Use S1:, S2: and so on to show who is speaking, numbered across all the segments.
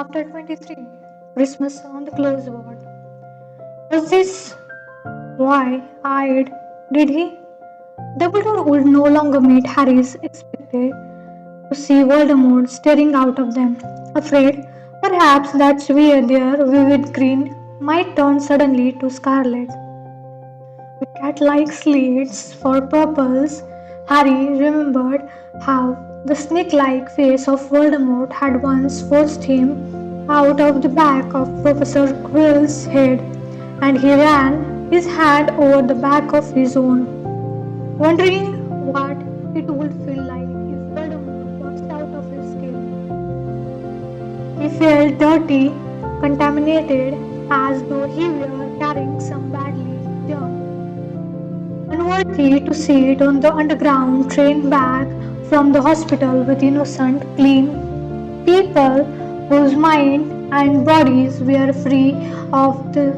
S1: Chapter 23 Christmas on the Close Ward. Was this why eyed? Did he? Dumbledore would no longer meet Harry's expected to see Voldemort staring out of them, afraid perhaps that's where their vivid green might turn suddenly to scarlet. With cat-like slits for purples, Harry remembered how the snake-like face of Voldemort had once forced him out of the back of Professor Quirrell's head, and he ran his hand over the back of his own, wondering what it would feel like if Voldemort burst out of his skin. He felt dirty, contaminated, as though he were carrying some badly germ unworthy to sit on the underground train back from the hospital with innocent, clean people whose mind and bodies were free of the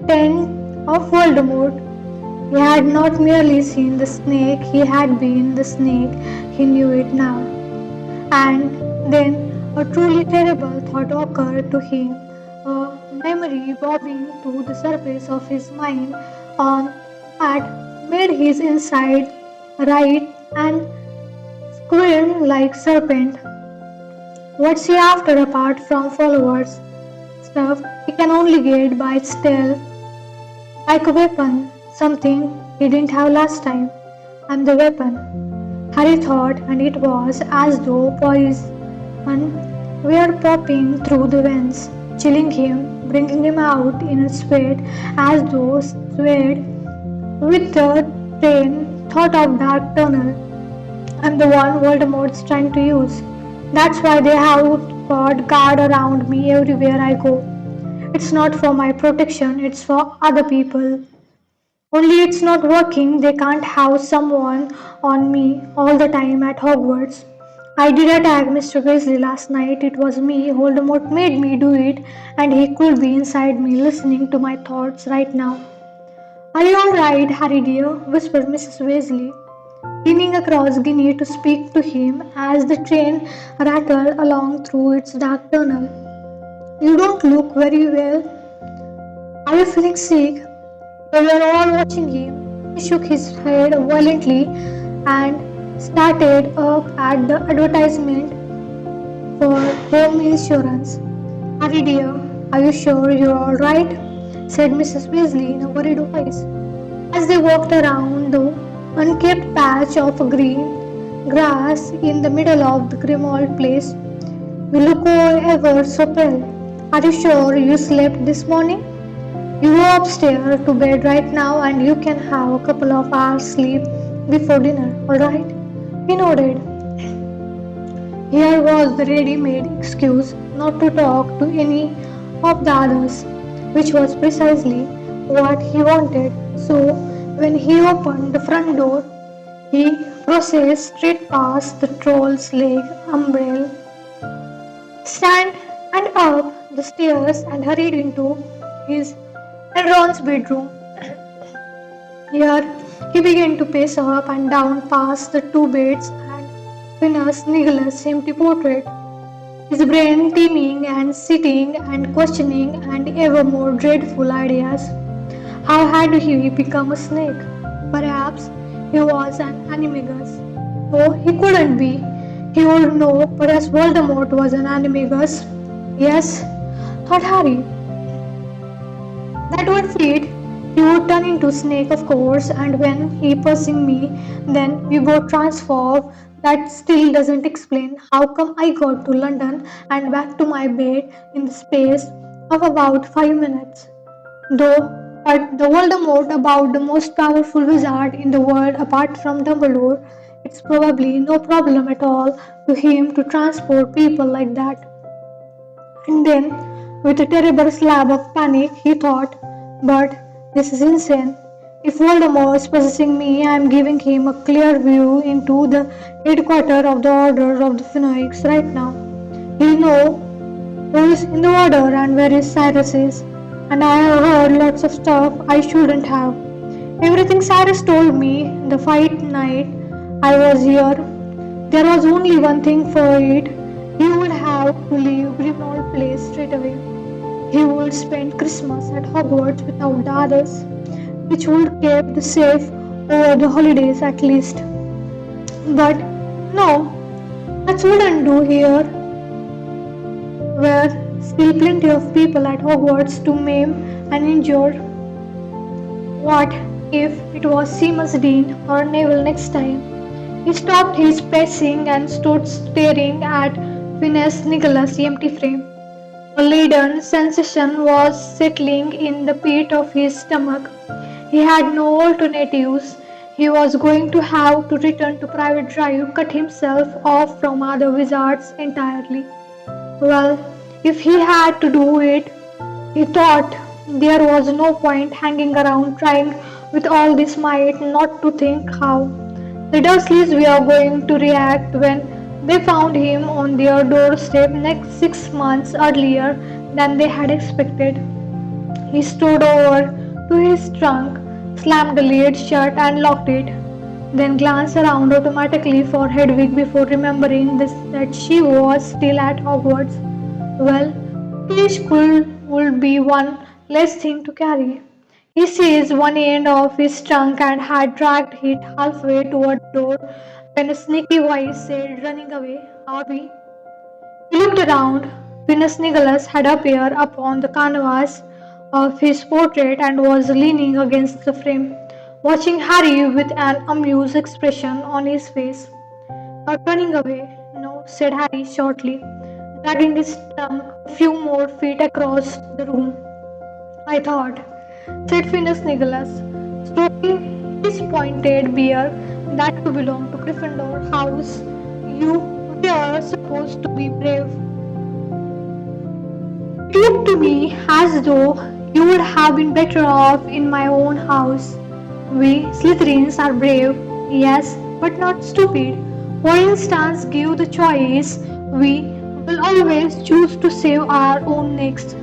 S1: taint of Voldemort. He had not merely seen the snake, he had been the snake, he knew it now. And then a truly terrible thought occurred to him, a memory bobbing to the surface of his mind on that made his inside writhe and squirm like serpent. What's he after apart from followers? Stuff he can only get by stealth, like a weapon, something he didn't have last time. I'm the weapon, Harry thought, and it was as though poison were popping through the veins, chilling him, bringing him out in a sweat as though swayed with the train thought of dark tunnel. I'm the one Voldemort's trying to use. That's why they have got guard around me everywhere I go. It's not for my protection, it's for other people. Only it's not working, they can't have someone on me all the time at Hogwarts. I did attack Mr. Weasley last night, it was me, Voldemort made me do it, and he could be inside me listening to my thoughts right now. Are you alright, Harry dear? Whispered Mrs. Weasley, leaning across Ginny to speak to him as the train rattled along through its dark tunnel. You don't look very well. Are you feeling sick? We were all watching him. He shook his head violently and started up at the advertisement for home insurance. Harry dear, are you sure you're alright? Said Mrs. Weasley in a worried voice, as they walked around the unkempt patch of green grass in the middle of the Grimmauld place. You look ever so pale. Are you sure you slept this morning? You go upstairs to bed right now and you can have a couple of hours sleep before dinner, alright? He nodded. Here was the ready-made excuse not to talk to any of the others, which was precisely what he wanted. So, when he opened the front door, he processed straight past the troll's leg umbrella, stand and up the stairs and hurried into his and Ron's bedroom. Here he began to pace up and down past the two beds and Venus Nicholas' empty portrait, his brain teeming and sitting and questioning and ever more dreadful ideas. How had he become a snake? Perhaps he was an animagus. No, he couldn't be. He would know, perhaps Voldemort was an animagus. Yes, thought Harry. That would fit. He would turn into snake, of course, and when he pursuing me, then we both transform. That still doesn't explain how come I got to London and back to my bed in the space of about 5 minutes. Though, but the Voldemort about the most powerful wizard in the world apart from Dumbledore, it's probably no problem at all to him to transport people like that. And then, with a terrible slab of panic, he thought, but this is insane. If Voldemort is possessing me, I am giving him a clear view into the headquarters of the Order of the Phoenix right now. He'll know who is in the order and where is Cyrus is. And I have heard lots of stuff I shouldn't have. Everything Cyrus told me the fight night I was here, there was only one thing for it. He would have to leave Grimmauld Place straight spend Christmas at Hogwarts without the others, which would keep the safe over the holidays at least. But no, that wouldn't do. Here were still plenty of people at Hogwarts to maim and injure. What if it was Seamus Dean or Neville next time? He stopped his pacing and stood staring at Phineas Nicholas' empty frame. A leaden sensation was settling in the pit of his stomach. He had no alternatives. He was going to have to return to Private Drive, cut himself off from other wizards entirely. Well, if he had to do it, he thought there was no point hanging around trying with all this might not to think how the Dursleys were going to react when they found him on their doorstep next 6 months earlier than they had expected. He strode over to his trunk, slammed the lid shut and locked it, then glanced around automatically for Hedwig before remembering that she was still at Hogwarts. Well, each school would be one less thing to carry. He seized one end of his trunk and had dragged it halfway toward the door when a sneaky voice said, running away, Harvey. He looked around. Venus Nicholas had appeared upon the canvas of his portrait and was leaning against the frame, watching Harry with an amused expression on his face. Not running away, no, said Harry shortly, dragging his trunk a few more feet across the room. I thought, said Phineas Nicholas, stroking his pointed beard, that to belong to Gryffindor House. You were supposed to be brave. It looked to me as though you would have been better off in my own house. We Slytherins are brave, yes, but not stupid. For instance, give the choice, we will always choose to save our own necks.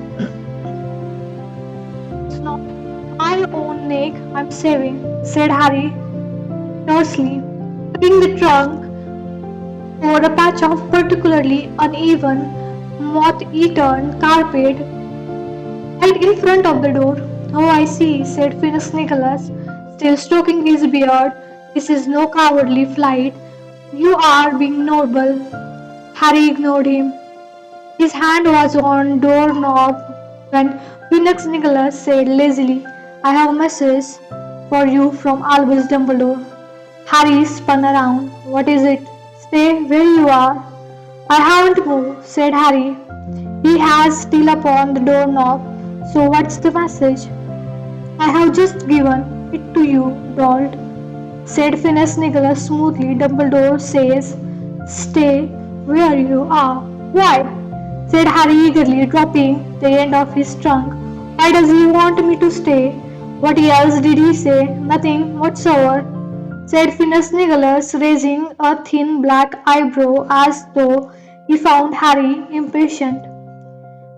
S1: It's not my own neck I'm saving, said Harry tersely, putting the trunk over a patch of particularly uneven, moth-eaten carpet right in front of the door. Oh, I see, said Phineas Nicholas, still stroking his beard. This is no cowardly flight. You are being noble. Harry ignored him. His hand was on doorknob when Phoenix Nicholas said lazily, I have a message for you from Albus Dumbledore. Harry spun around. What is it? Stay where you are. I haven't moved, said Harry. He has still upon the doorknob. So what's the message? I have just given it to you, Dolt, said Phineas Nicholas smoothly. Dumbledore says, stay where you are. Why? Said Harry eagerly, dropping the end of his trunk. Why does he want me to stay? What else did he say? Nothing whatsoever, said Phineas Nicholas, raising a thin black eyebrow as though he found Harry impatient.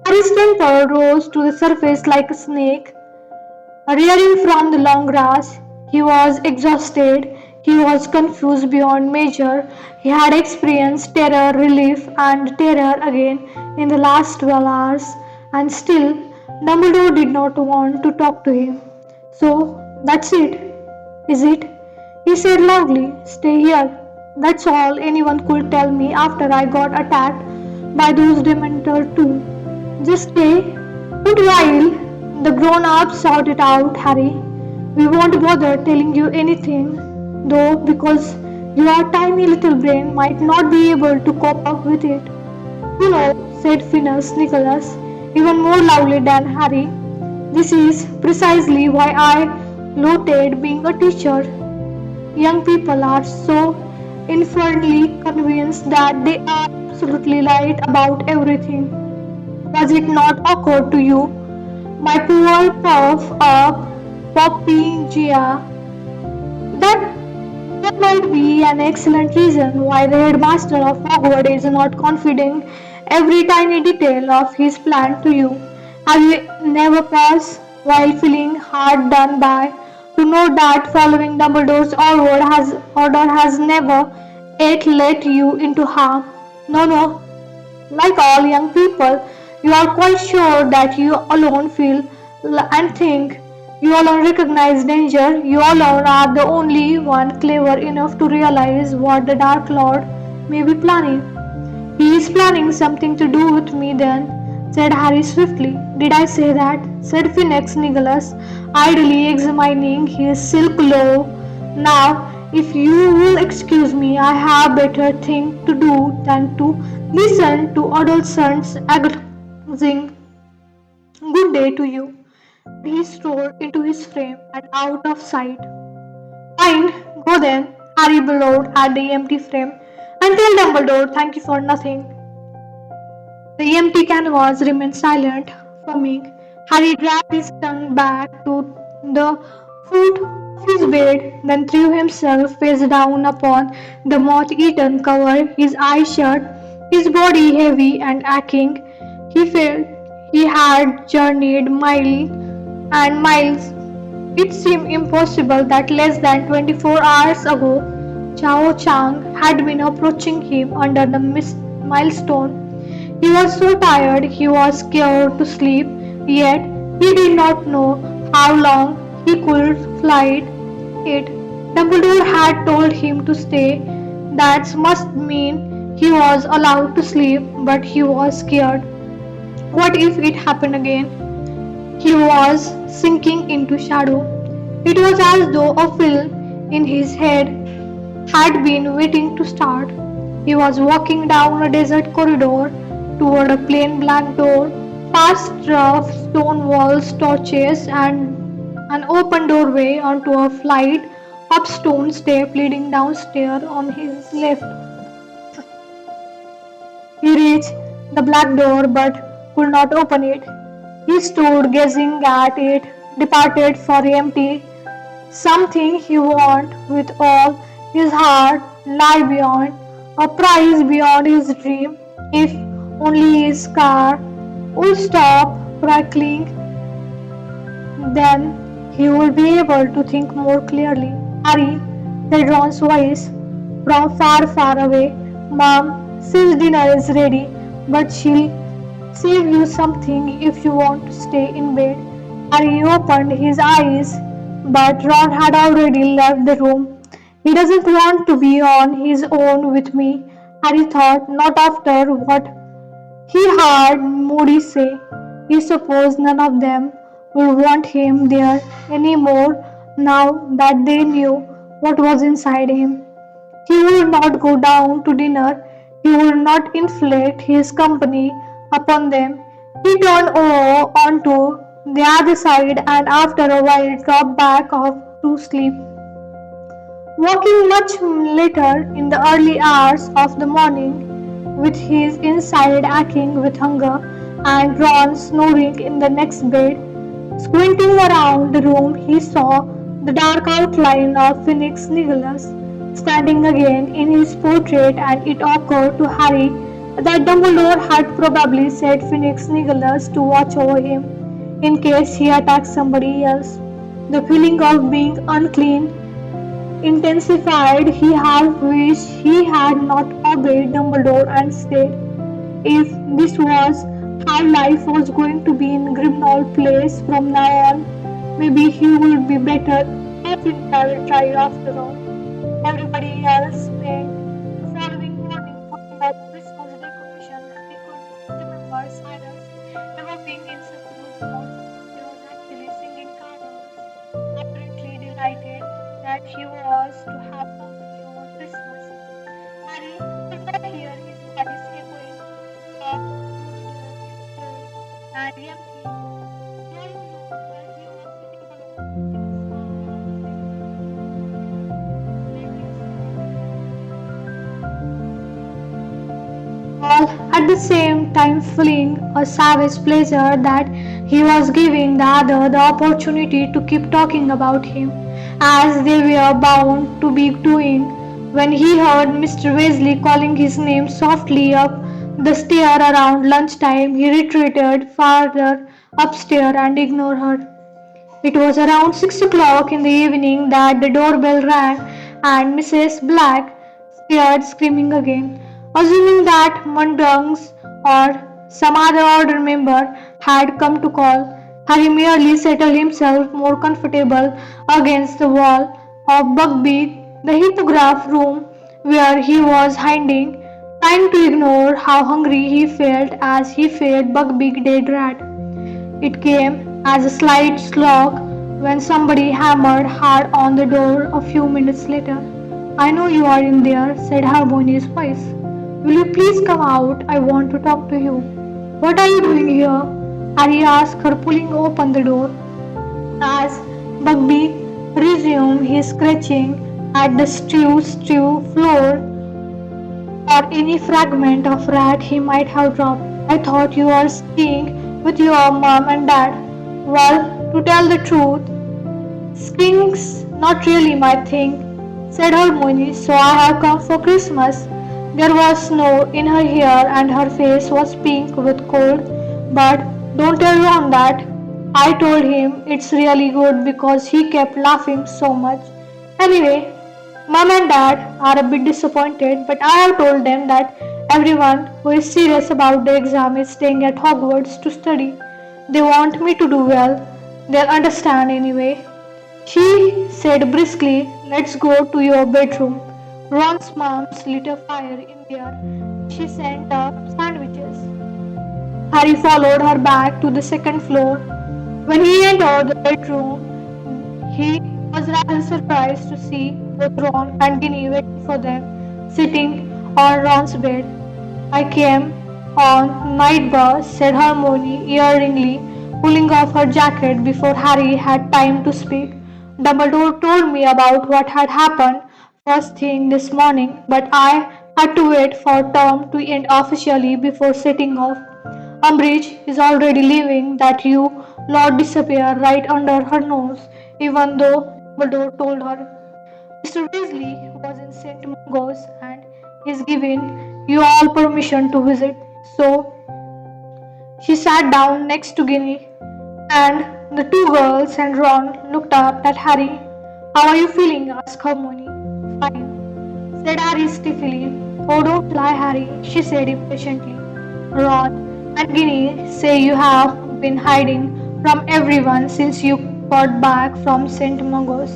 S1: Harry's temper rose to the surface like a snake, rearing from the long grass. He was exhausted. He was confused beyond measure. He had experienced terror, relief, and terror again in the last 12 hours, and still Dumbledore did not want to talk to him. So that's it, is it? He said loudly. Stay here. That's all anyone could tell me after I got attacked by those Dementor too. Just stay. Put while the grown-ups sort it out, Harry. We won't bother telling you anything, though, because your tiny little brain might not be able to cope up with it. You know, said Phineas Nicholas, even more loudly than Harry, this is precisely why I loathed being a teacher. Young people are so infernally convinced that they are absolutely right about everything. Was it not occurred to you, my poor puff up Poppygia, that that might be an excellent reason why the headmaster of Hogwarts is not confiding every tiny detail of his plan to you? Have you never paused while feeling hard done by to know that following Dumbledore's order has never yet led you into harm? No, no, like all young people, You are quite sure that you alone feel and think. You alone recognize danger. You alone are the only one clever enough to realize what the Dark Lord may be planning. He is planning something to do with me then, said Harry swiftly. Did I say that? Said Phoenix Nicholas, idly examining his silk glove. Now, if you will excuse me, I have better thing to do than to listen to adolescents agonizing. Good day to you. He strode into his frame and out of sight. Fine, go then, Harry bellowed at the empty frame. And tell Dumbledore thank you for nothing. The empty canvas remained silent, fuming. Harry dragged his tongue back to the foot of his bed, then threw himself face down upon the moth-eaten cover, his eyes shut, his body heavy and aching. He felt he had journeyed miles and miles. It seemed impossible that less than 24 hours ago Chao Chang had been approaching him under the milestone. He was so tired he was scared to sleep, yet he did not know how long he could fight it. Dumbledore had told him to stay. That must mean he was allowed to sleep, but he was scared. What if it happened again? He was sinking into shadow. It was as though a film in his head had been waiting to start. He was walking down a desert corridor toward a plain black door, past rough stone walls, torches, and an open doorway onto a flight of stone steps leading downstairs on his left. He reached the black door but could not open it. He stood gazing at it, departed for empty. Something he wanted with all his heart lie beyond, a prize beyond his dream, if only his car would stop crackling, then he would be able to think more clearly. Harry, said Ron's voice from far, far away. Mom, since dinner is ready, but she'll save you something if you want to stay in bed. Harry opened his eyes, but Ron had already left the room. He doesn't want to be on his own with me, Harry thought, not after what he heard Moody say. He supposed none of them would want him there any more now that they knew what was inside him. He would not go down to dinner. He would not inflict his company upon them. He turned over onto the other side and after a while dropped back off to sleep. Waking much later in the early hours of the morning, with his inside aching with hunger, and Ron snoring in the next bed, squinting around the room, he saw the dark outline of Phoenix Nicholas standing again in his portrait, and it occurred to Harry that Dumbledore had probably set Phoenix Nicholas to watch over him in case he attacked somebody else. The feeling of being unclean intensified. He half wished he had not obeyed Dumbledore and stayed. If this was how life was going to be in Grimmauld Place from now on, maybe he would be better off in private trial after all. Everybody else spent the following morning putting up Christmas decorations. He could remember Cyrus never being in such a good mood. He was actually singing carols, apparently delighted that he was to have company over Christmas. Harry could not hear his voice echoing up through the door. It still and empty, drawing room where he was sitting alone in a all at the same time feeling a savage pleasure that he was giving the other the opportunity to keep talking about him, as they were bound to be doing. When he heard Mr. Weasley calling his name softly up the stair around lunchtime, he retreated farther upstairs and ignored her. It was around 6 o'clock in the evening that the doorbell rang and Mrs. Black started screaming again. Assuming that Mundungs or Some other odd member had come to call. Harry merely settled himself more comfortable against the wall of Buckbeak, the hippograph room where he was hiding, trying to ignore how hungry he felt as he fed Buckbeak dead rat. It came as a slight slog when somebody hammered hard on the door a few minutes later. I know you are in there, said Harmony's voice. Will you please come out? I want to talk to you. What are you doing here? Harry asked her, pulling open the door. As Bugby resumed his scratching at the stew floor or any fragment of rat he might have dropped. I thought you were skiing with your mom and dad. Well, to tell the truth, skiing's not really my thing, said Harmony, so I have come for Christmas. There was snow in her hair and her face was pink with cold, but don't tell Ron that. I told him it's really good because he kept laughing so much. Anyway, Mom and Dad are a bit disappointed, but I have told them that everyone who is serious about the exam is staying at Hogwarts to study. They want me to do well. They'll understand anyway. She said briskly, let's go to your bedroom. Ron's mom lit a fire in there. She sent up sandwiches. Harry followed her back to the second floor. When he entered the bedroom, he was rather surprised to see both Ron and Ginny waiting for them, sitting on Ron's bed. I came on night bus, said Hermione earingly, pulling off her jacket before Harry had time to speak. Dumbledore told me about what had happened first thing this morning, but I had to wait for term to end officially before setting off. Umbridge is already leaving that you Lord disappear right under her nose, even though Dumbledore told her. Mr. Weasley was in St. Mungo's and he's given you all permission to visit. So she sat down next to Ginny, and the two girls and Ron looked up at Harry. How are you feeling? asked Hermione. Fine, said Harry stiffly. Oh, don't lie, Harry, she said impatiently. Ron and Ginny say you have been hiding from everyone since you got back from St. Mungo's.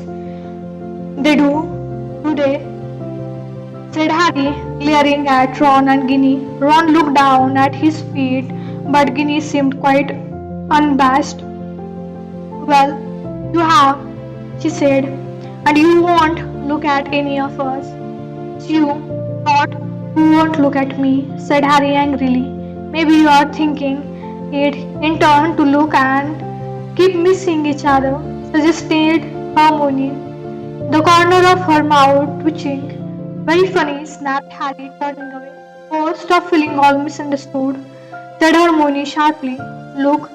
S1: They do they? said Harry, glaring at Ron and Ginny. Ron looked down at his feet, but Ginny seemed quite unabashed. Well, you have, she said, and you won't look at any of us. You thought you won't look at me, said Harry angrily. Maybe you are thinking it in turn to look and keep missing each other, suggested Hermione, the corner of her mouth twitching. Very funny, snapped Harry, turning away. Oh, stop feeling all misunderstood, said Hermione sharply. Look,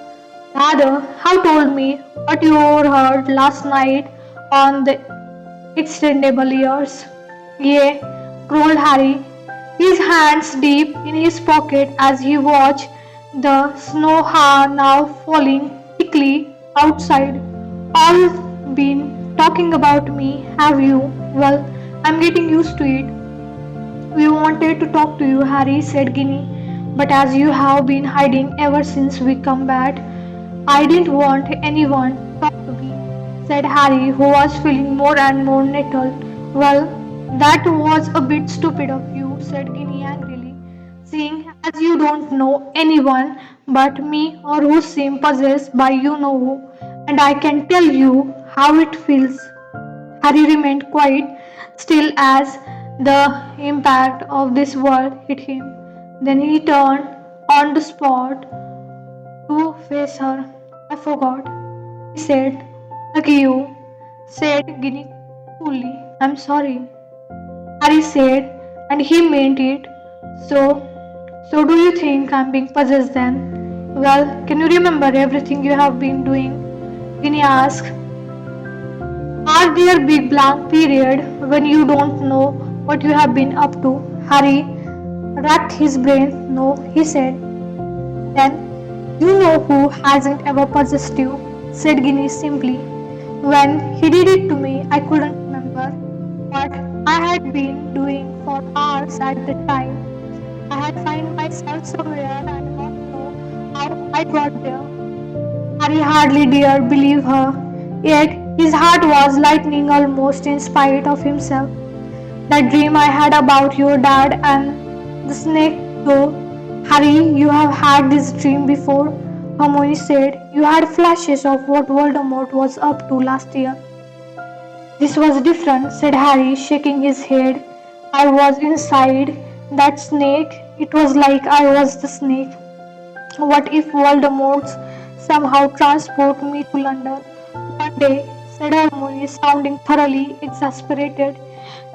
S1: the other have told me what you overheard last night on the extendable ears. Yea, growled Harry, his hands deep in his pocket as he watched the snow now falling thickly outside. All been talking about me, have you? Well, I'm getting used to it. We wanted to talk to you, Harry, said Ginny, but as you have been hiding ever since we come back, I didn't want anyone to talk to me, said Harry, who was feeling more and more nettled. Well, that was a bit stupid of you, said Ginny angrily, seeing as you don't know anyone but me or who seem possessed by you know who, and I can tell you how it feels. Harry remained quite still as the impact of this word hit him. Then he turned on the spot to face her. I forgot, he said. Lucky you, said Ginny coolly. I'm sorry. Harry said, and he meant it. So, so do you think I'm being possessed then? Well, can you remember everything you have been doing? Ginny asked. Are there big blank period when you don't know what you have been up to? Harry racked his brain. No, he said. Then you know who hasn't ever possessed you, said Ginny simply. When he did it to me, I couldn't remember what I had been doing for hours at the time. I had found myself somewhere and not know I got there. Harry hardly dared believe her, yet his heart was lightening almost in spite of himself. That dream I had about your dad and the snake, though. Harry, you have had this dream before, Hermione said. You had flashes of what Voldemort was up to last year. This was different, said Harry, shaking his head. I was inside that snake. It was like I was the snake. What if Voldemort somehow transport me to London? One day, said Hermione, sounding thoroughly exasperated,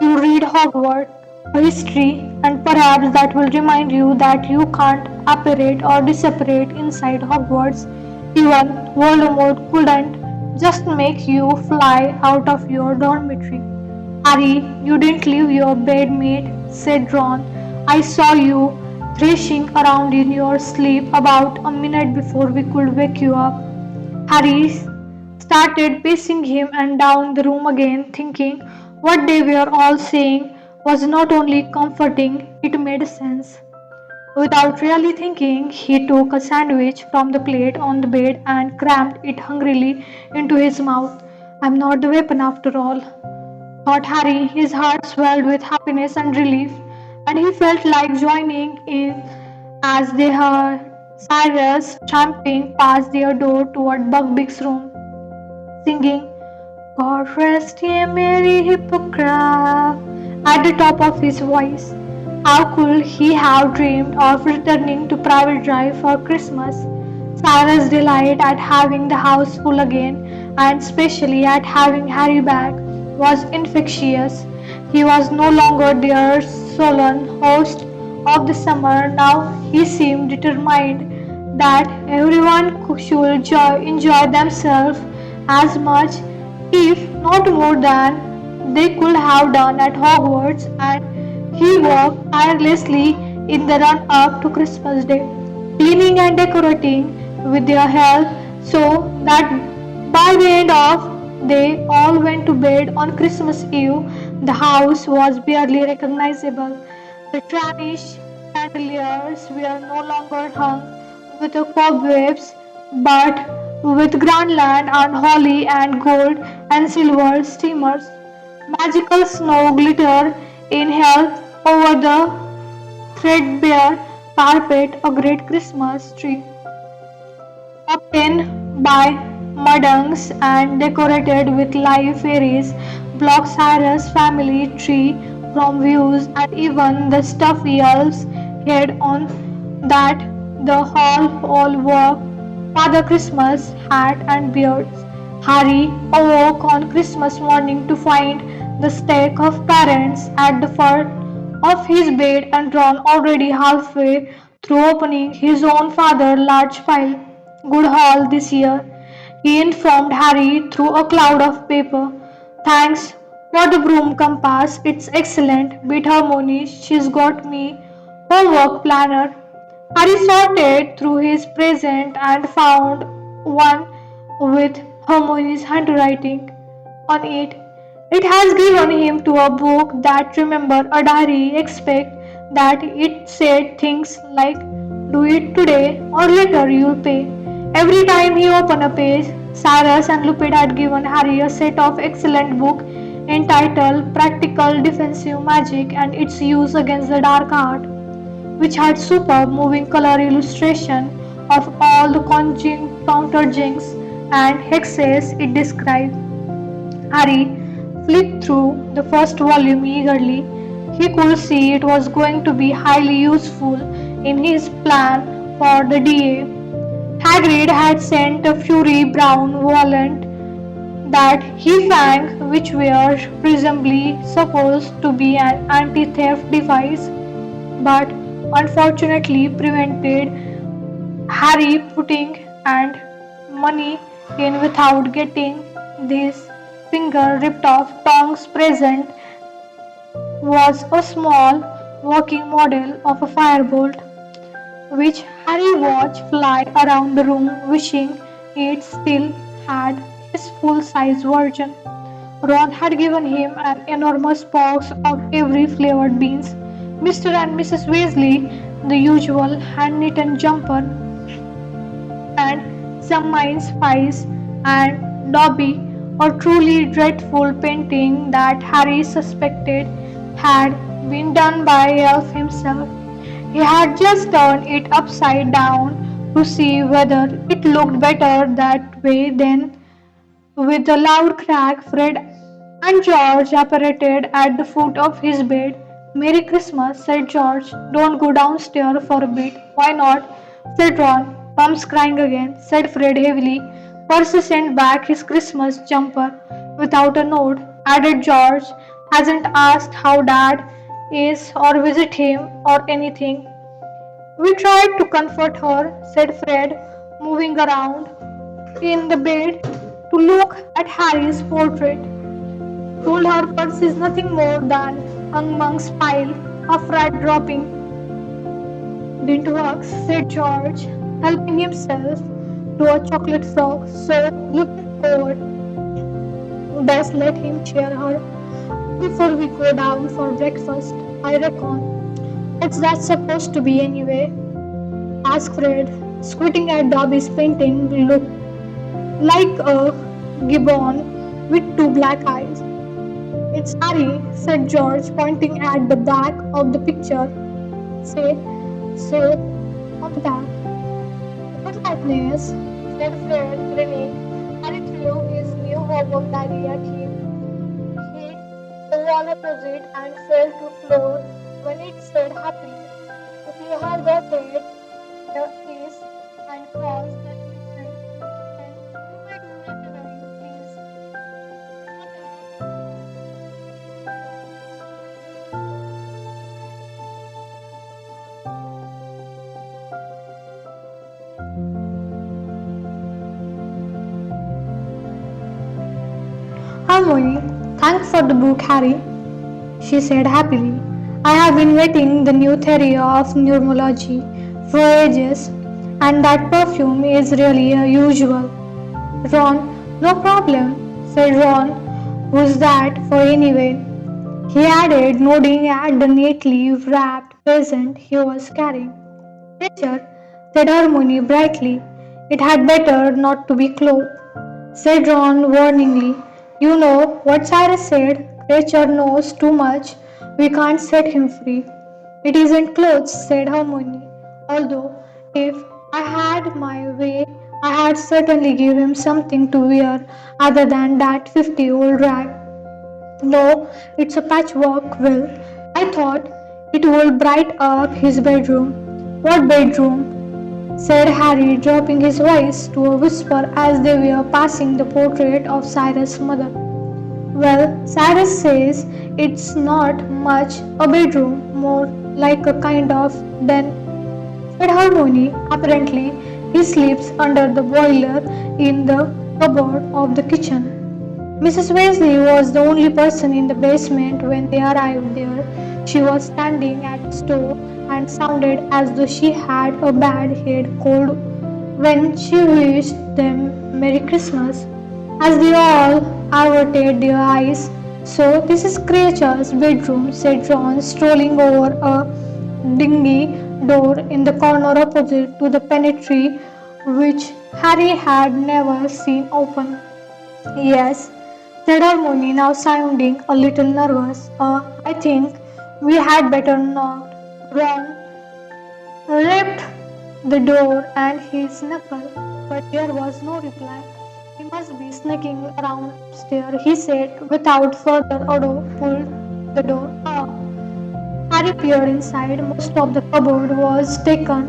S1: you read Hogwarts history, and perhaps that will remind you that you can't apparate or disapparate inside Hogwarts. Even Voldemort couldn't just make you fly out of your dormitory. Harry, you didn't leave your bed, mate, said Ron. I saw you thrashing around in your sleep about a minute before we could wake you up. Harry started pacing him and down the room again, thinking what they were all saying was not only comforting, it made sense. Without really thinking, he took a sandwich from the plate on the bed and crammed it hungrily into his mouth. I'm not the weapon after all, thought Harry. His heart swelled with happiness and relief, and he felt like joining in as they heard Cyrus tramping past their door toward Buckbeak's room, singing God rest ye merry Hippocrates at the top of his voice. How could he have dreamed of returning to Private Drive for Christmas? Cyrus' delight at having the house full again, and especially at having Harry back, was infectious. He was no longer their sullen host of the summer. Now he seemed determined that everyone should enjoy themselves as much, if not more than they could have done at Hogwarts, and he worked tirelessly in the run up to Christmas Day, cleaning and decorating with their help, so that by the end of they all went to bed on Christmas Eve. The house was barely recognizable. The tarnished chandeliers were no longer hung with the cobwebs, but with garland and holly and gold and silver streamers. Magical snow glittered in hell over the threadbare carpet, a great Christmas tree obtained by Mudunks and decorated with live fairies, blocked Cyrus' family tree from views, and even the stuffy elves had on that the hall all wore Father Christmas hat and beards. Harry awoke on Christmas morning to find the stack of parents at the foot of his bed and Ron already halfway through opening his own father's large file. Good haul this year, he informed Harry through a cloud of paper. Thanks for the broom compass, it's excellent. Beat Harmony, she's got me homework planner. Harry sorted through his present and found one with Hermione's handwriting on it. It has given him to a book that remember a diary expect that it said things like do it today or later you'll pay. Every time he opened a page, Cyrus and Lupin had given Harry a set of excellent book entitled Practical Defensive Magic and its use against the dark art, which had superb moving color illustration of all the conjuring counterjinks and hexes it described. Harry flipped through the first volume eagerly. He could see it was going to be highly useful in his plan for the DA. Hagrid had sent a Fury Brown Wallet that he found, which were presumably supposed to be an anti-theft device, but unfortunately prevented Harry putting and money in without getting this finger ripped off. Tongs present was a small working model of a firebolt, which Harry watched fly around the room, wishing it still had his full-size version. Ron had given him an enormous box of every flavored beans. Mr. and Mrs. Weasley, the usual hand-knitted jumper, some mince pies, and Dobby, a truly dreadful painting that Harry suspected had been done by Elf himself. He had just turned it upside down to see whether it looked better that way then. With a loud crack, Fred and George apparated at the foot of his bed. "Merry Christmas," said George. "Don't go downstairs for a bit." "Why not?" said Ron. "Mum's crying again," said Fred heavily. "Percy sent back his Christmas jumper without a note," added George. "Hasn't asked how Dad is or visit him or anything." "We tried to comfort her," said Fred, moving around in the bed to look at Harry's portrait. "Told her Percy is nothing more than a monk's pile of rat dropping." "Didn't work," said George, helping himself to a chocolate frog. "So, looking forward, best let him cheer her before we go down for breakfast, I reckon." "What's that supposed to be anyway?" asked Fred, squinting at Dobby's painting. "Look like a gibbon with two black eyes." "It's Harry," said George, pointing at the back of the picture. "Say, so on the back." "What likeness?" said Fred, grinning. Harry threw his new homework diary at him. He hit the wall opposite and fell to the floor when it said happily, "If you have got it, there is, and cross that picture, then you may do whatever you please." "Harmony, thanks for the book, Harry," she said happily. "I have been waiting the new theory of neurology for ages, and that perfume is really unusual." "Ron, no problem," said Ron. "Who's that for anyway?" he added, nodding at the neatly wrapped present he was carrying. "Creature," said Hermione brightly. "It had better not to be clothed," said Ron warningly. "You know what Cyrus said? Creature knows too much. We can't set him free." "It isn't clothes," said Hermione. "Although, if I had my way, I had certainly give him something to wear other than that 50-old rag." "No, it's a patchwork quilt. I thought it would bright up his bedroom." "What bedroom?" said Harry, dropping his voice to a whisper as they were passing the portrait of Cyrus' mother. "Well, Cyrus says it's not much a bedroom, more like a kind of den," said Harmony. "Apparently, he sleeps under the boiler in the cupboard of the kitchen." Mrs. Weasley was the only person in the basement when they arrived there. She was standing at the stove and sounded as though she had a bad head cold when she wished them Merry Christmas. As they all averted their eyes, "So this is Creature's bedroom," said Ron, strolling over a dingy door in the corner opposite to the pantry, which Harry had never seen open. "Yes," said Hermione, now sounding a little nervous. I think we had better not." Ron rapped the door and his knuckle, but there was no reply. "He must be sneaking around upstairs," he said without further ado, pulled the door up. Harry peered inside. Most of the cupboard was taken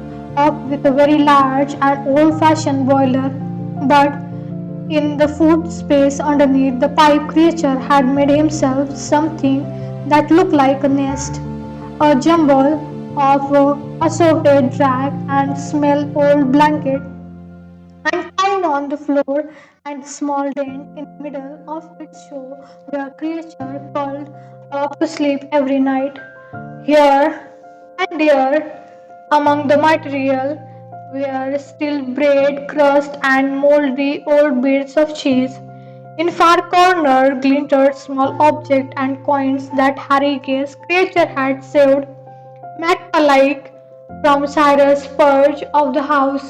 S1: up with a very large and old-fashioned boiler, but in the food space underneath, the pipe creature had made himself something that looked like a nest, a jumble of assorted rag and smell old blanket, and lying on the floor, and a small dent in the middle of it showed where a creature curled up to sleep every night. Here and there among the material were still bread crust and moldy old bits of cheese. In far corner glinted small objects and coins that Harry guessed creature had saved, magpie-like, from Cyrus' perch of the house,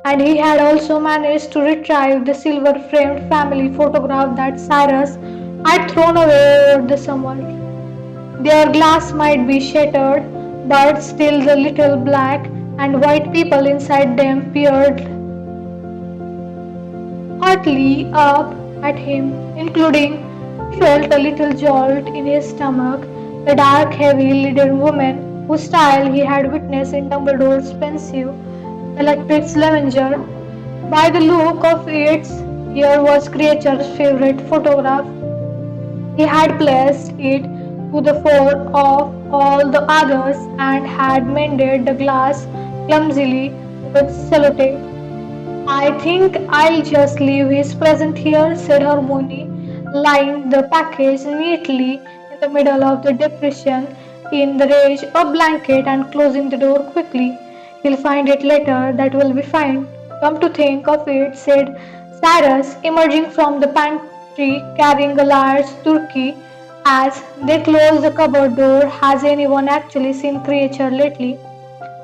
S1: and he had also managed to retrieve the silver framed family photograph that Cyrus had thrown away over the summer. Their glass might be shattered, but still the little black and white people inside them peered heartily up at him, including he felt a little jolt in his stomach. The dark, heavy-lidded woman whose style he had witnessed in Dumbledore's pensive Bellatrix Lavender. By the look of it, here was Creature's favorite photograph. He had placed it to the fore of all the others and had mended the glass clumsily with sellotape. I think I'll just leave his present here, said Hermione, laying the package neatly in the middle of the depression in the rage of blanket and closing the door quickly. He'll find it later, that will be fine. Come to think of it, said Cyrus, emerging from the pantry carrying a large turkey. As they closed the cupboard door, has anyone actually seen Creature lately?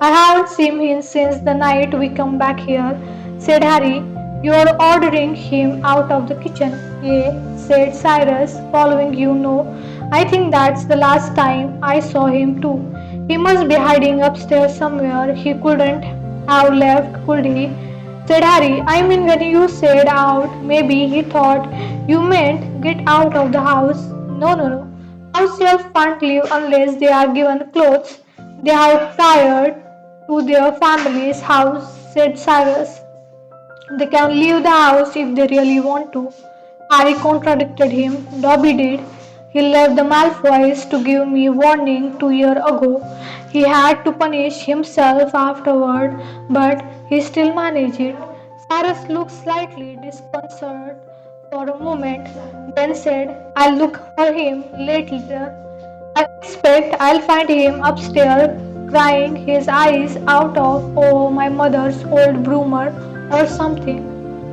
S1: I haven't seen him since the night we come back here, said Harry. You're ordering him out of the kitchen. Yes, said Cyrus, following you. No, I think that's the last time I saw him too. He must be hiding upstairs somewhere. He couldn't have left, could he? Said Harry. I mean, when you said out, maybe he thought you meant get out of the house. No, no, no. House elves can't leave unless they are given clothes. They are tired to their family's house, said Cyrus. They can leave the house if they really want to. Harry contradicted him. Dobby did. He left the Malfoys to give me warning 2 years ago. He had to punish himself afterward, but he still managed it. Cyrus looked slightly disconcerted for a moment, then said, I'll look for him later. I expect I'll find him upstairs crying his eyes out of oh my mother's old broomer or something.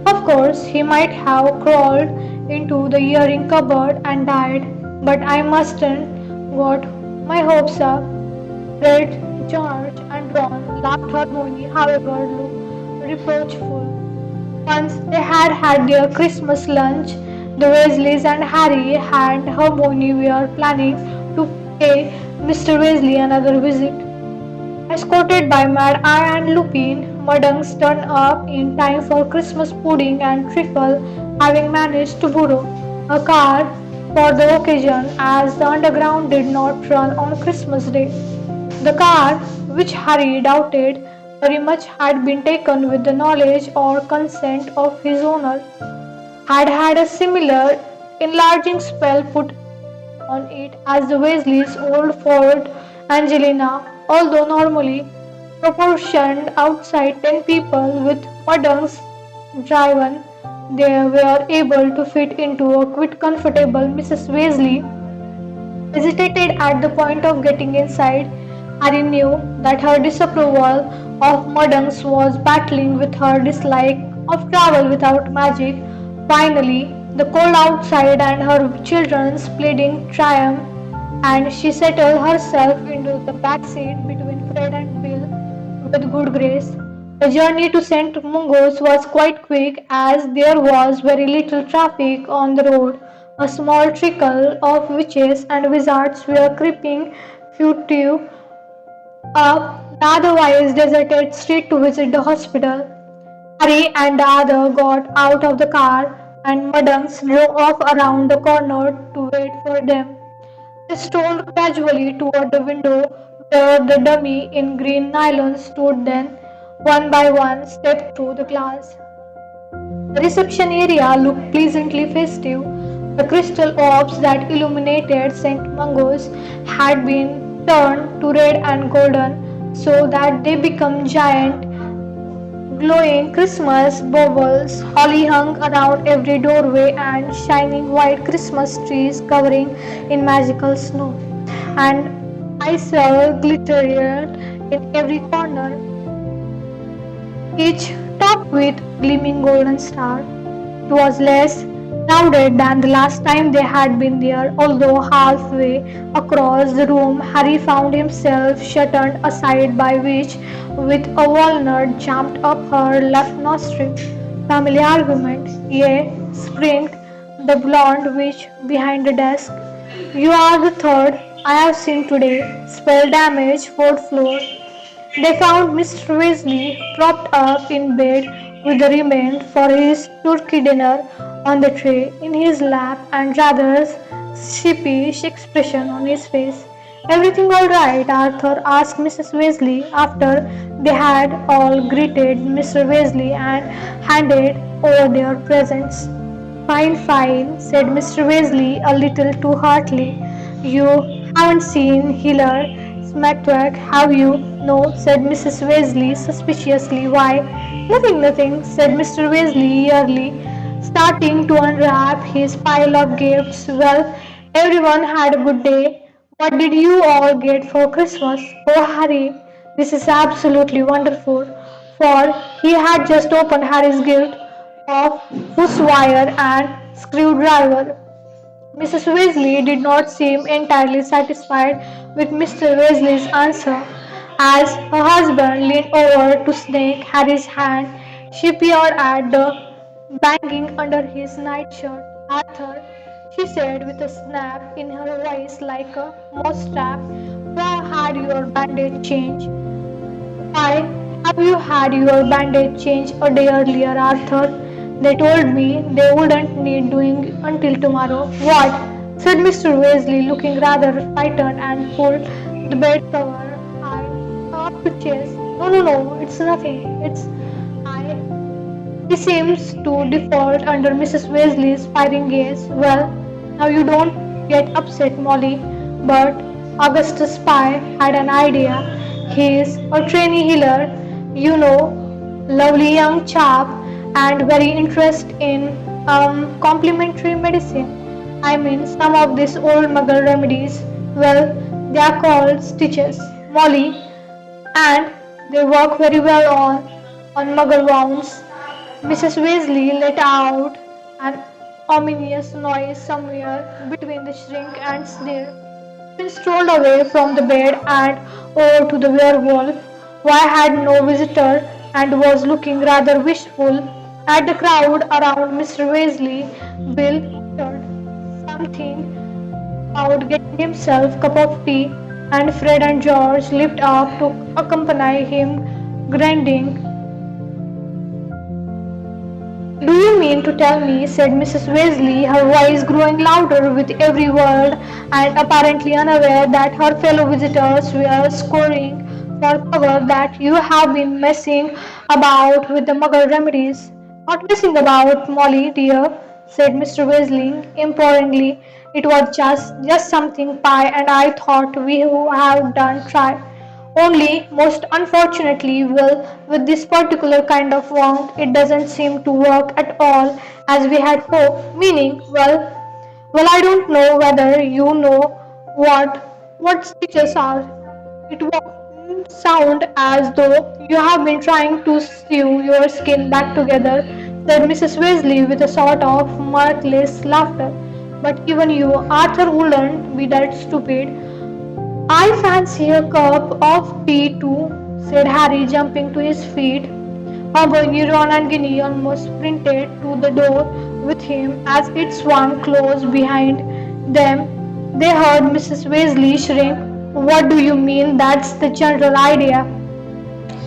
S1: Of course, he might have crawled into the earring cupboard and died, but I mustn't got my hopes up. Fred, George, and Ron laughed Hermione, however, looked reproachful. Once they had had their Christmas lunch, the Weasleys and Harry and Hermione were planning to pay Mr. Weasley another visit. Escorted by Mad Eye and Lupin, Muddings turned up in time for Christmas pudding and trifle, having managed to borrow a car for the occasion as the underground did not run on Christmas Day. The car, which Harry doubted very much had been taken with the knowledge or consent of his owner, had had a similar enlarging spell put on it as the Weasleys' old Fort Angelina, although normally proportioned outside 10 people with Muddings driven, they were able to fit into a quite comfortable Mrs. Weasley hesitated at the point of getting inside. Harry knew that her disapproval of Muddings was battling with her dislike of travel without magic. Finally, the cold outside and her children's pleading triumph, and she settled herself into the back seat between Fred and Bill with good grace. The journey to St. Mungo's was quite quick as there was very little traffic on the road. A small trickle of witches and wizards were creeping furtive up the otherwise deserted street to visit the hospital. Harry and the other got out of the car and Muddings drove off around the corner to wait for them. They strolled casually toward the window where the dummy in green nylon stood, then, one by one, stepped through the glass. The reception area looked pleasantly festive. The crystal orbs that illuminated St. Mungo's had been turned to red and golden so that they became giant glowing Christmas baubles, holly hung around every doorway, and shining white Christmas trees covering in magical snow, and icicles glittered in every corner, each topped with gleaming golden star. It was less crowded than the last time they had been there, although halfway across the room Harry found himself shuttered aside by which with a walnut jammed up her left nostril. Family argument, yea, screamed the blonde witch behind the desk. You are the third I have seen today. Spell damage, fourth floor. They found Mr. Weasley propped up in bed with the remains for his turkey dinner on the tray in his lap and rather sheepish expression on his face. Everything all right? Arthur asked Mrs. Weasley after they had all greeted Mr. Weasley and handed over their presents. Fine, fine, said Mr. Weasley a little too heartily. You haven't seen Hiller Smackwack, have you? No, said Mrs. Weasley suspiciously. Why? Nothing, nothing, said Mr. Weasley eagerly, starting to unwrap his pile of gifts. Well, everyone had a good day. What did you all get for Christmas? Oh, Harry, this is absolutely wonderful. For he had just opened Harry's gift of wire and screwdriver. Mrs. Weasley did not seem entirely satisfied with Mr. Weasley's answer. As her husband leaned over to snake Harry's hand, she peered at the banging under his nightshirt. Arthur, she said with a snap in her voice like a mousetrap, where had your bandage changed? Why have you had your bandage changed a day earlier, Arthur? They told me they wouldn't need doing until tomorrow. What? Said Mr. Weasley, looking rather frightened and pulled the bed cover up to chest. No, no, no, it's nothing. It's I. He seems to default under Mrs. Weasley's firing gaze. Well, now you don't get upset, Molly, but Augustus Spy had an idea. He's a trainee healer, you know, lovely young chap, and very interested in complementary medicine. I mean, some of these old muggle remedies, well, they are called stitches, Molly, and they work very well on muggle wounds. Mrs. Weasley let out an ominous noise somewhere between the shriek and sneer. Then strolled away from the bed and over to the werewolf, who had no visitor and was looking rather wishful at the crowd around Mr. Weasley. Bill muttered something about getting himself a cup of tea, and Fred and George leaped up to accompany him, grinding. Do you mean to tell me, said Mrs. Weasley, her voice growing louder with every word, and apparently unaware that her fellow visitors were scoring for cover, that you have been messing about with the muggle remedies? Not messing about, Molly, dear, said Mr. Weasley imploringly. It was just something Pi and I thought we who have done try. Only, most unfortunately, well, with this particular kind of wound, it doesn't seem to work at all as we had hoped. Meaning, well, I don't know whether you know what stitches are. It won't sound as though you have been trying to sew your skin back together, said Mrs. Weasley with a sort of mirthless laughter. But even you, Arthur, wouldn't be that stupid. I fancy a cup of tea too, said Harry, jumping to his feet. Hermione, Ron, and Ginny almost sprinted to the door with him as it swung closed behind them. They heard Mrs. Weasley shrink. What do you mean? That's the general idea.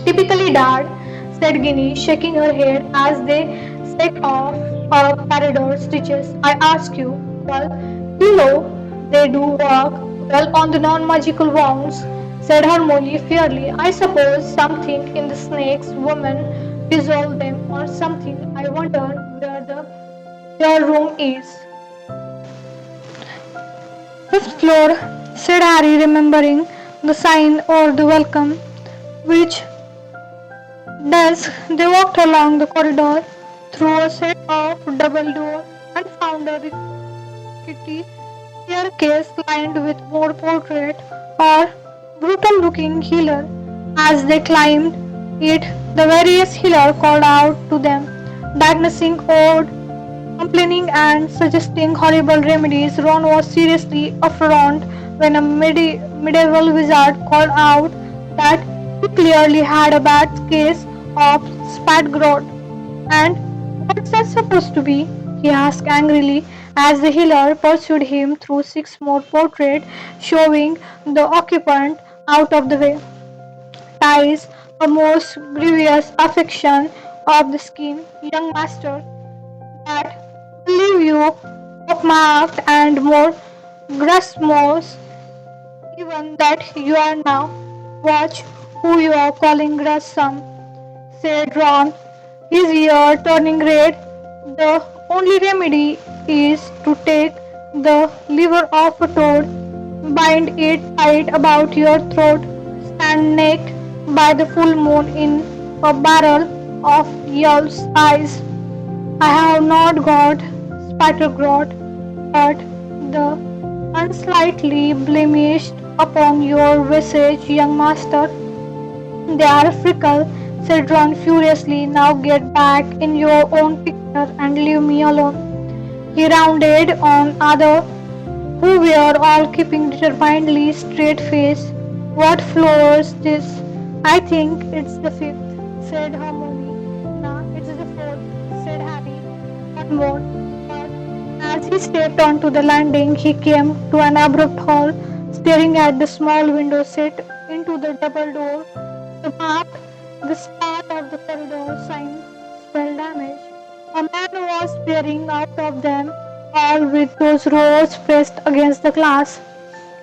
S1: Typically, Dad, said Ginny, shaking her head as they set off her parador stitches. I ask you, well, you know they do work well on the non-magical wounds, said Hermione fiercely. I suppose something in the snake's woman dissolved them or something. I wonder where their room is. Fifth floor, said Harry, remembering the sign or the welcome, which desk. They walked along the corridor through a set of double doors and found a rickety staircase lined with more portrait or brutal looking healer. As they climbed it, the various healer called out to them, diagnosing odd, complaining and suggesting horrible remedies. Ron was seriously affronted when a medieval wizard called out that he clearly had a bad case of spatgrod. And what's that supposed to be? He asked angrily as the healer pursued him through six more portraits showing the occupant out of the way. Ties, a most grievous affection of the skin, young master, that will leave you pockmarked and more grasmos even that you are now. Watch who you are calling gruesome, said Ron, his ear turning red. The only remedy is to take the liver of a toad, bind it tight about your throat, stand naked by the full moon in a barrel of Yelp's eyes. I have not got spattergrot, but the unslightly blemished upon your visage, young master. They are a freckle, said Ron furiously. Now get back in your own picture and leave me alone. He rounded on other who were all keeping determinedly straight face. What floors this? I think it's the fifth, said Hermione. Nah, it's the fourth, said Harry. One more. But as he stepped onto the landing, he came to an abrupt halt, staring at the small window set into the double door. The map, the start of the corridor sign spell damage. A man was peering out of them, all with those rows pressed against the glass.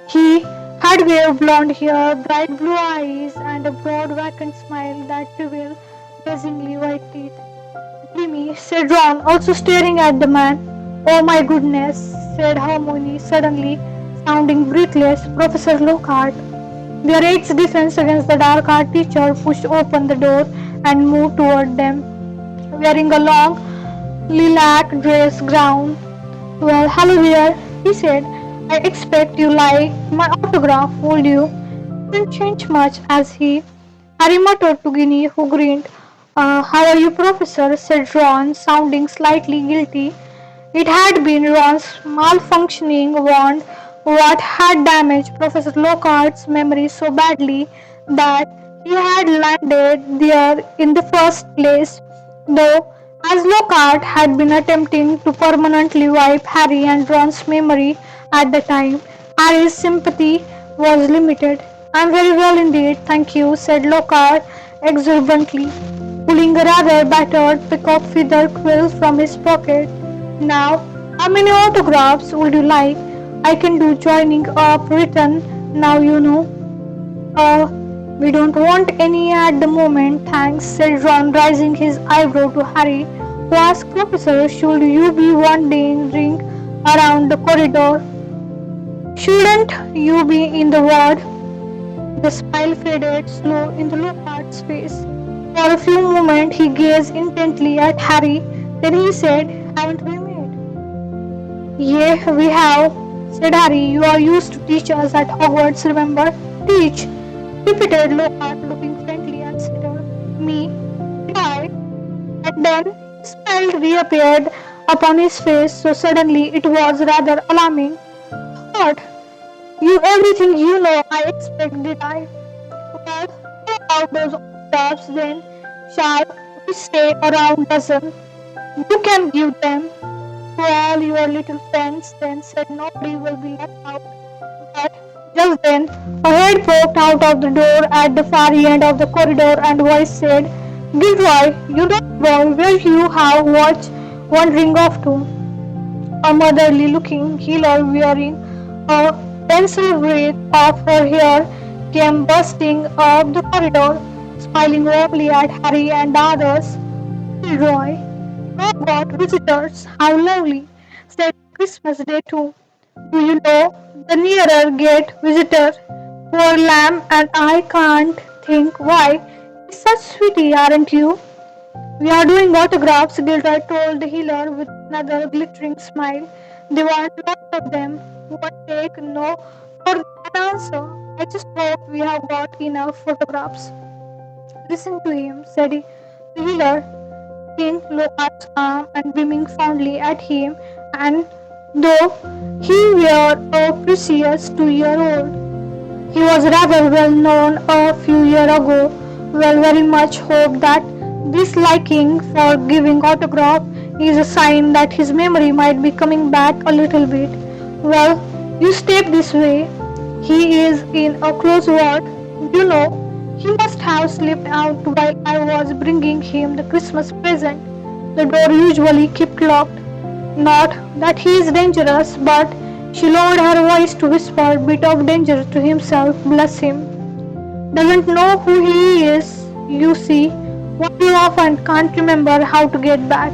S1: He had waved blonde hair, bright blue eyes, and a broad vacant smile that revealed dazzlingly white teeth. Jimmy, said Ron, also staring at the man. Oh my goodness, said Hermione suddenly, sounding breathless. Professor Lockhart. Their eight's defense against the dark art teacher pushed open the door and moved toward them, wearing a long lilac dress gown. Well, hello there, he said. I expect you like my autograph, would you? Didn't change much as Harry muttered to Ginny, who grinned. How are you, Professor? Said Ron, sounding slightly guilty. It had been Ron's malfunctioning wand what had damaged Professor Lockhart's memory so badly that he had landed there in the first place, though as Lockhart had been attempting to permanently wipe Harry and Ron's memory at the time, Harry's sympathy was limited. I'm very well indeed, thank you, said Lockhart exuberantly, pulling a rather battered peacock feather quill from his pocket. Now, how many autographs would you like? I can do joining up written now, you know. Uh, we don't want any at the moment, thanks, said Ron, raising his eyebrow to Harry, who asked Professor, should you be wandering around the corridor? Shouldn't you be in the ward? The smile faded slow in the Lockhart's face. For a few moments he gazed intently at Harry, then he said, haven't we met? Yeah, we have, said Harry. You are used to teach us at Hogwarts, remember? Teach, repeated Lockhart, looking friendly and settled. Me? Why? And then a smile reappeared upon his face so suddenly it was rather alarming. What? You everything you know, I expect, did I? Well, how about those autographs then? Shall we say around dozen? You can give them to all your little friends, then said nobody will be left out. But just then a head poked out of the door at the far end of the corridor and voice said, Gilroy, you don't know where you have watched wandering off to. A motherly looking healer wearing a pencil wreath of her hair came bursting up the corridor, smiling warmly at Harry and the others. Gilroy, I've got visitors. How lovely, said Christmas Day too. Do you know, the nearer get visitor, poor lamb and I can't think why. He's such sweetie, aren't you? We are doing autographs, Gilroy told the healer with another glittering smile. They want lots of them. One take, no, for an answer. I just hope we have got enough photographs. Listen to him, said the healer, King Lockhart's arm and beaming fondly at him, and though he were a precious 2-year-old, he was rather well known a few years ago Well, very much hope that this liking for giving autograph is a sign that his memory might be coming back a little bit. Well, you step this way. He is in a close ward. You know, he must have slipped out while I was bringing him the Christmas present. The door usually kept locked. Not that he is dangerous, but she lowered her voice to whisper bit of danger to himself, bless him. Doesn't know who he is, you see, what you often can't remember how to get back.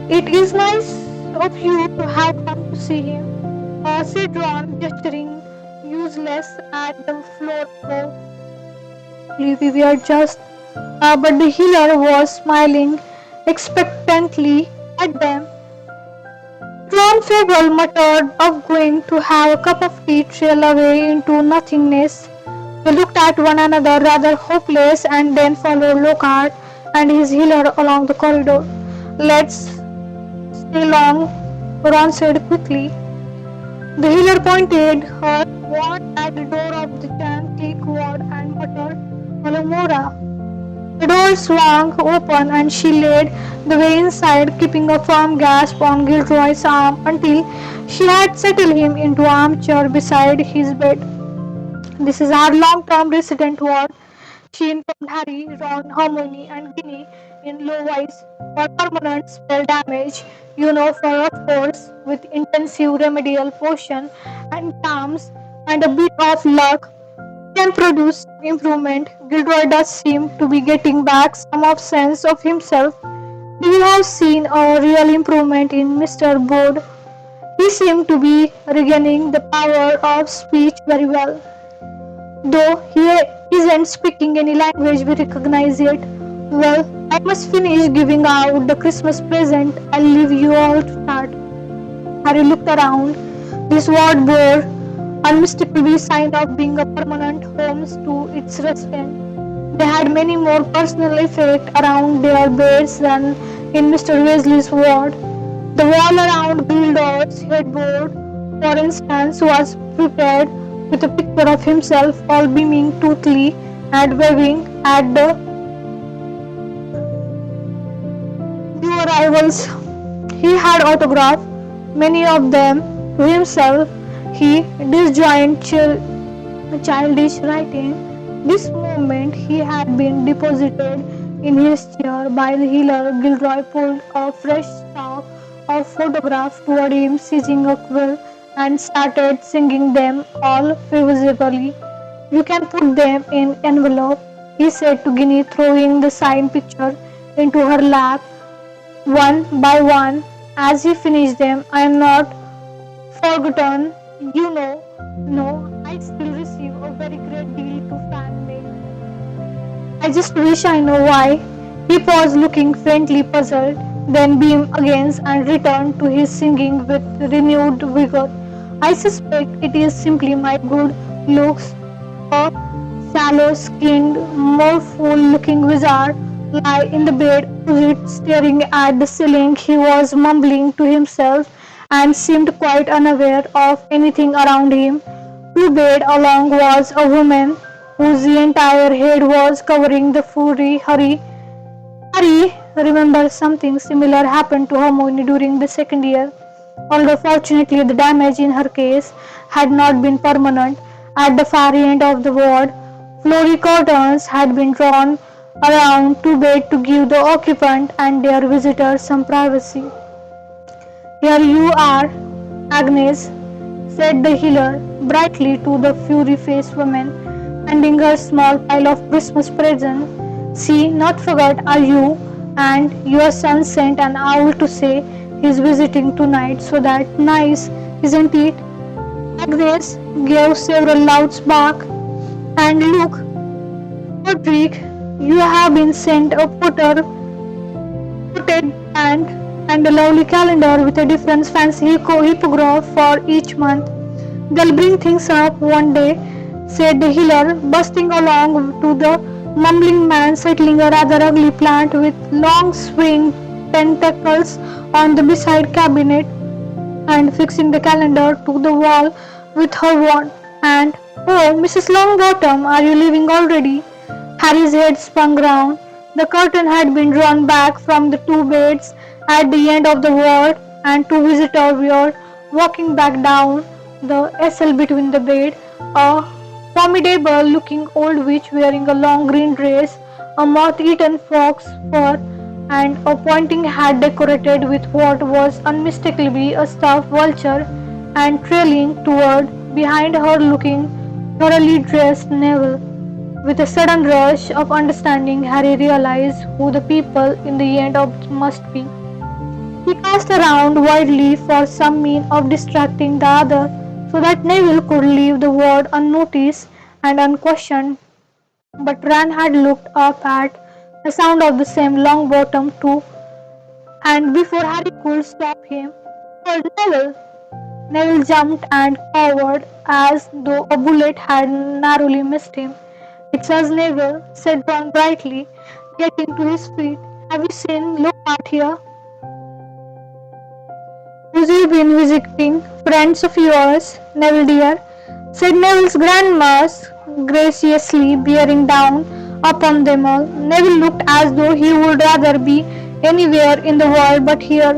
S1: It is nice of you to have come to see him, said Ron, gesturing useless at the floor above. We were just, but the healer was smiling expectantly at them. Ron Fable muttered of going to have a cup of tea trail away into nothingness. They looked at one another rather hopeless and then followed Lockhart and his healer along the corridor. Let's stay long, Ron said quickly. The healer pointed her wand at the door of the Tank ward and muttered, Alamora. The door swung open and she led the way inside, keeping a firm grasp on Gilroy's arm until she had settled him into an armchair beside his bed. This is our long-term resident ward, she informed Harry, Ron, Hermione, and Ginny in low voice. For permanent spell damage, of course, with intensive remedial potion and charms and a bit of luck, can produce improvement. Gilroy does seem to be getting back some of sense of himself. Do you have seen a real improvement in Mr. Bode? He seemed to be regaining the power of speech very well. Though he isn't speaking any language we recognize yet. Well, I must finish giving out the Christmas present. I'll leave you all to start. Harry looked around. This ward bore unmistakably sign of being a permanent home to its residents. They had many more personal effects around their beds than in Mr. Weasley's ward. The wall around Gilderoy's headboard, for instance, was prepared with a picture of himself all beaming toothly and waving at the new arrivals. He had autographed many of them to himself. He disjoined childish writing. This moment he had been deposited in his chair by the healer. Gilroy pulled a fresh stock of photographs toward him, seizing a quill and started singing them all visibly. You can put them in envelope, he said to Ginny, throwing the signed picture into her lap one by one. As he finished them, I am not forgotten, no, I still receive a very great deal to fan mail. I just wish I know why. He paused, looking faintly puzzled, then beamed again and returned to his singing with renewed vigor. I suspect it is simply my good looks. A sallow-skinned, mournful-looking wizard lay in the bed opposite, staring at the ceiling. He was mumbling to himself and seemed quite unaware of anything around him. To bed along was a woman whose entire head was covering the furry Harry. Harry remembers something similar happened to Hermione during the second year, although fortunately the damage in her case had not been permanent. At the far end of the ward, flowery curtains had been drawn around to bed to give the occupant and their visitors some privacy. Here you are, Agnes, said the healer brightly to the fury-faced woman, handing her a small pile of Christmas presents. See, not forgot are you, and your son sent an owl to say he's visiting tonight, so that nice, isn't it? Agnes gave several loud barks. And look, Roderick, you have been sent a potted and a lovely calendar with a different fancy hippogriff for each month. They'll bring things up one day, said the healer, bursting along to the mumbling man settling a rather ugly plant with long swing tentacles on the beside cabinet and fixing the calendar to the wall with her wand. And, oh, Mrs. Longbottom, are you leaving already? Harry's head spun round. The curtain had been drawn back from the two beds at the end of the ward, and two visitors were walking back down the aisle between the bed. A formidable looking old witch wearing a long green dress, a moth eaten fox fur, and a pointing hat decorated with what was unmistakably a stuffed vulture, and trailing toward behind her looking thoroughly dressed Neville. With a sudden rush of understanding, Harry realized who the people in the end of must be. He cast around wildly for some means of distracting the other, so that Neville could leave the word unnoticed and unquestioned. But Ran had looked up at the sound of the same long bottom too, and before Harry could stop him, called Neville. Neville jumped and cowered as though a bullet had narrowly missed him. "It's us, Neville," said Ron brightly, getting to his feet. "Have you seen Lockhart here? We've been visiting friends of yours, Neville dear," said Neville's grandma, graciously bearing down upon them all. Neville looked as though he would rather be anywhere in the world but here.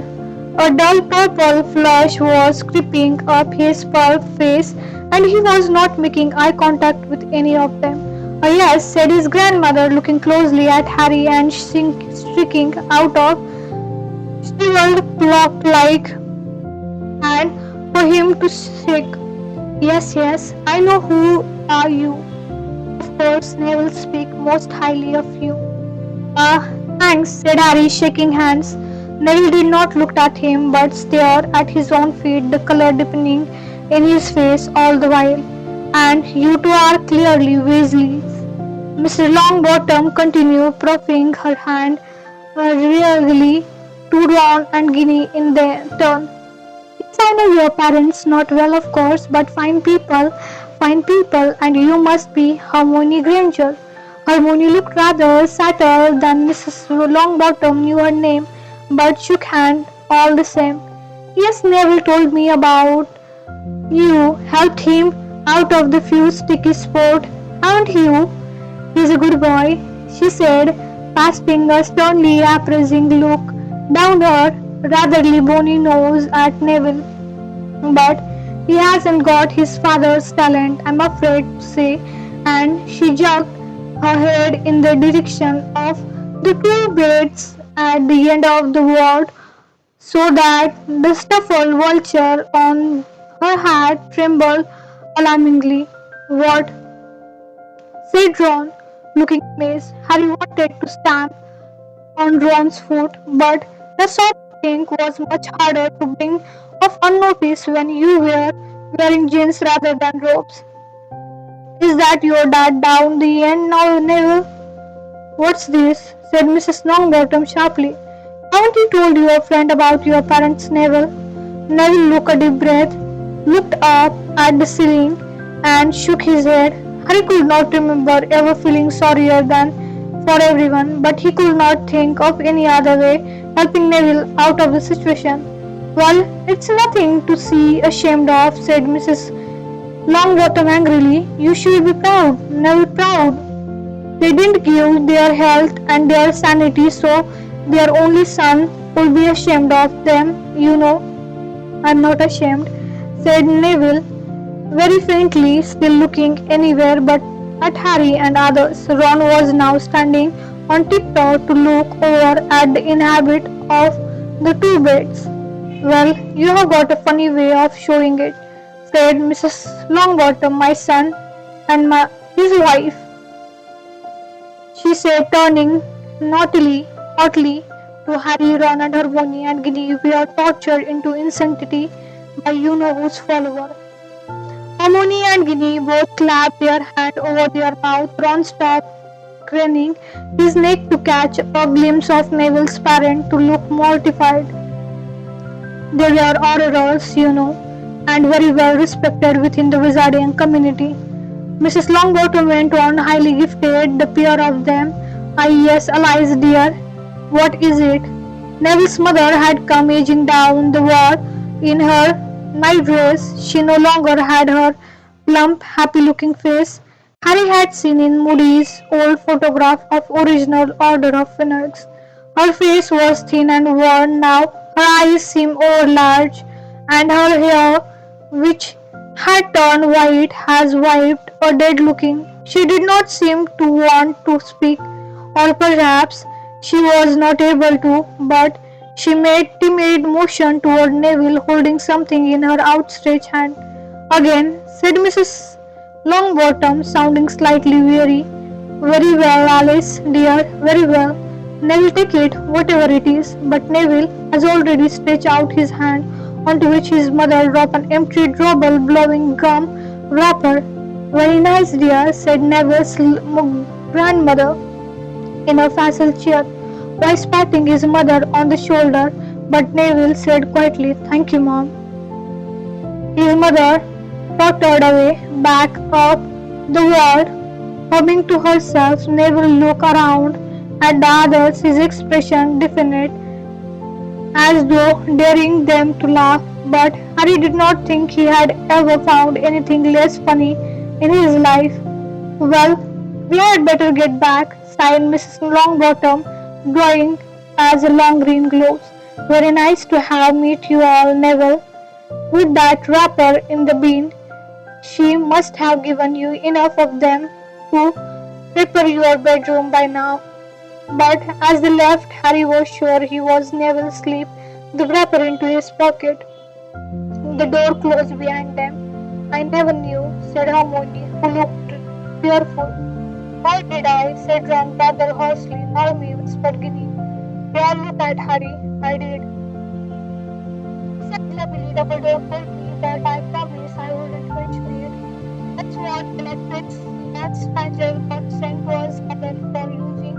S1: A dull purple flush was creeping up his pale face, and he was not making eye contact with any of them. "Yes," said his grandmother, looking closely at Harry and streaking out of shriveled clock-like hand for him to shake. "Yes, yes, I know who are you. Of course, Neville speak most highly of you." "Ah, thanks," said Harry, shaking hands. Neville did not look at him, but stared at his own feet, the color deepening in his face all the while. "And you two are clearly Weasleys," Mrs. Longbottom continued, proffering her hand rearly to Ron and Ginny in their turn. "Yes, I know your parents not well, of course, but fine people, and you must be Hermione Granger." Hermione looked rather sadder than Mrs. Longbottom knew her name, but shook hand all the same. "Yes, Neville told me about you helped him out of the few sticky spot, haven't you? He's a good boy," she said, casting a sternly appraising look down her rather bony nose at Neville. "But he hasn't got his father's talent, I'm afraid to say," and she jerked her head in the direction of the two beds at the end of the ward, so that the stuffed vulture on her hat trembled alarmingly. "What?" said Ron, looking amazed. Harry wanted to stamp on Ron's foot, but the sort of thing was much harder to bring off unnoticed when you were wearing jeans rather than robes. "Is that your dad down the end now, Neville?" "What's this?" said Mrs. Longbottom sharply. "Haven't you told your friend about your parents, Neville?" Neville took a deep breath, looked up at the ceiling, and shook his head. Harry could not remember ever feeling sorrier than for everyone, but he could not think of any other way helping Neville out of the situation. "Well, it's nothing to be ashamed of," said Mrs. Longbottom angrily. "You should be proud, Neville, proud. They didn't give their health and their sanity so their only son would be ashamed of them, you know." "I'm not ashamed," said Neville, very faintly, still looking anywhere but at Harry and others. Ron was now standing on tiptoe to look over at the inhabit of the two beds. "Well, you have got a funny way of showing it," said Mrs. Longbottom. "My son and his wife," she said, turning hotly to Harry, Ron, and Hermione and Ginny, "were tortured into insanity by you-know-who's follower." Hermione and Ginny both clapped their hand over their mouth. Ron stopped craning his neck to catch a glimpse of Neville's parent to look mortified. They were aurors, you know, and very well respected within the Wizardian community. Mrs. Longbottom went on, "highly gifted, the pair of them." "Ah, yes, Alice dear, what is it?" Neville's mother had come edging down the ward in her nightdress. She no longer had her plump, happy-looking face. Harry had seen in Moody's old photograph of original Order of Phoenix. Her face was thin and worn now, her eyes seemed over-large, and her hair, which had turned white, was wiped or dead-looking. She did not seem to want to speak, or perhaps she was not able to, but she made timid motion toward Neville, holding something in her outstretched hand. "Again," said Mrs. Longbottom, sounding slightly weary. "Very well, Alice, dear, very well. Neville, take it, whatever it is." But Neville has already stretched out his hand, onto which his mother dropped an empty drawable blowing gum wrapper. "Very nice, dear," said Neville's grandmother in a facile chair, twice patting his mother on the shoulder. But Neville said quietly, "Thank you, Mom." His mother tottered away, back up the ward, humming to herself. Neville looked around at the others, his expression definite, as though daring them to laugh. But Harry did not think he had ever found anything less funny in his life. "Well, we had better get back," sighed Mrs. Longbottom, drawing as a long green gloves. "Very nice to have met you all, Neville. With that wrapper in the bin, she must have given you enough of them to prepare your bedroom by now." But as they left, Harry was sure he was Neville slipped the wrapper into his pocket. The door closed behind them. "I never knew," said Hermione, who looked fearful. "Nor did I," said Ron rather hoarsely. "Nor me," whispered Ginny. They all looked at Harry. "I did," said Flappily. "Dumbledore told me that I promised I wouldn't mention it. That's what Bellatrix Lestrange got sent to us for using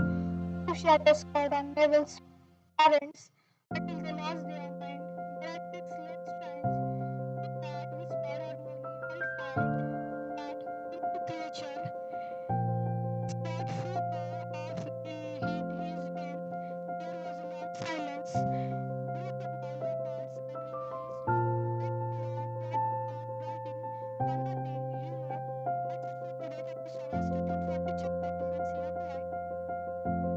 S1: to shatter Scott on Neville's parents until the last day of the end. Bellatrix